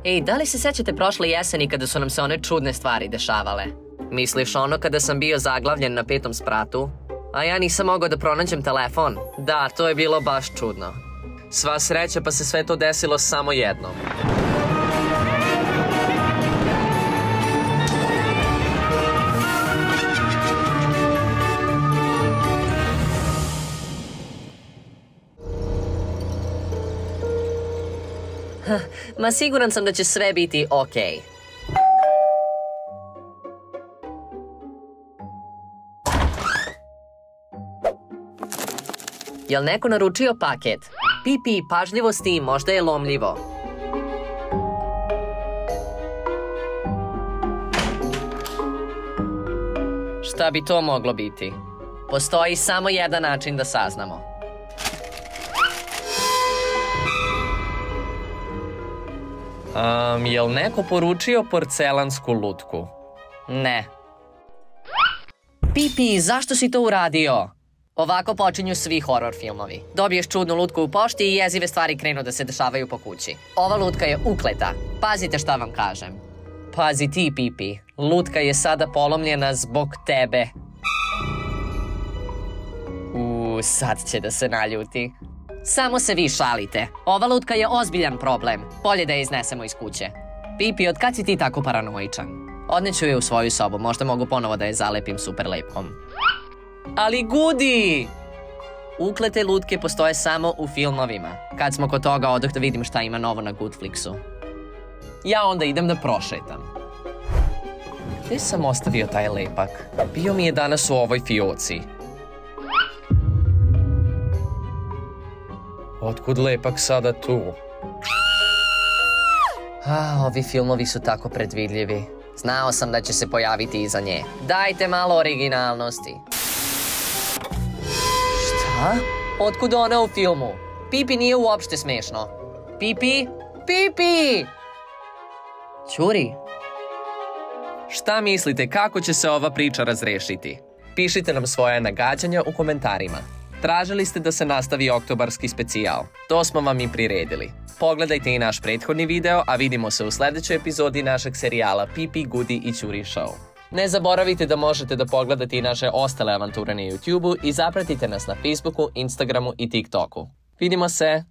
Ej, da li se sećate prošle jeseni kada su nam se one čudne stvari dešavale? Misliš ono kada sam bio zaglavljen na 5. spratu? A ja nisam mogao da pronađem telefon? Da, to je bilo baš čudno. Sva sreća pa se sve to desilo samo jednom. Ma siguran sam da će sve biti okej. Jel neko naručio paket? Pipi, pažljivo s tim, možda je lomljivo. Šta bi to moglo biti? Postoji samo jedan način da saznamo. Jel neko poručio porcelansku lutku? Ne. Pipi, zašto si to uradio? Ovako počinju svi horor filmovi. Dobiješ čudnu lutku u pošti i jezive stvari krenu da se dešavaju po kući. Ova lutka je ukleta. Pazite šta vam kažem. Pazi ti, Pipi. Lutka je sada polomljena zbog tebe. Sad će da se naljuti. Samo se vi šalite. Ova lutka je ozbiljan problem. Bolje da je iznesemo iz kuće. Pipi, od kad si ti tako paranoičan? Odneću je u svoju sobu. Možda mogu ponovo da je zalepim super lepkom. Ali Gudi! Uklete lutke postoje samo u filmovima. Kad smo kod toga, odoh da vidim šta ima novo na Goodflixu. Ja onda idem da prošetam. Gde sam ostavio taj lepak? Bio mi je danas u ovoj fioci. Otkud lepak sada tu? Ovi filmovi su tako predvidljivi. Znao sam da će se pojaviti iza nje. Dajte malo originalnosti. Šta? Otkud ona u filmu? Pipi nije uopšte smešno. Pipi? Pipi! Ćuri? Šta mislite, kako će se ova priča razrešiti? Pišite nam svoje nagađanja u komentarima. Tražili ste da se nastavi oktobarski specijal. To smo vam i priredili. Pogledajte i naš prethodni video, a vidimo se u sledećoj epizodi našeg serijala Pipi, Gudi i Ćuri Show. Ne zaboravite da možete da pogledate i naše ostale avanture na YouTubeu i zapratite nas na Facebooku, Instagramu i TikToku. Vidimo se!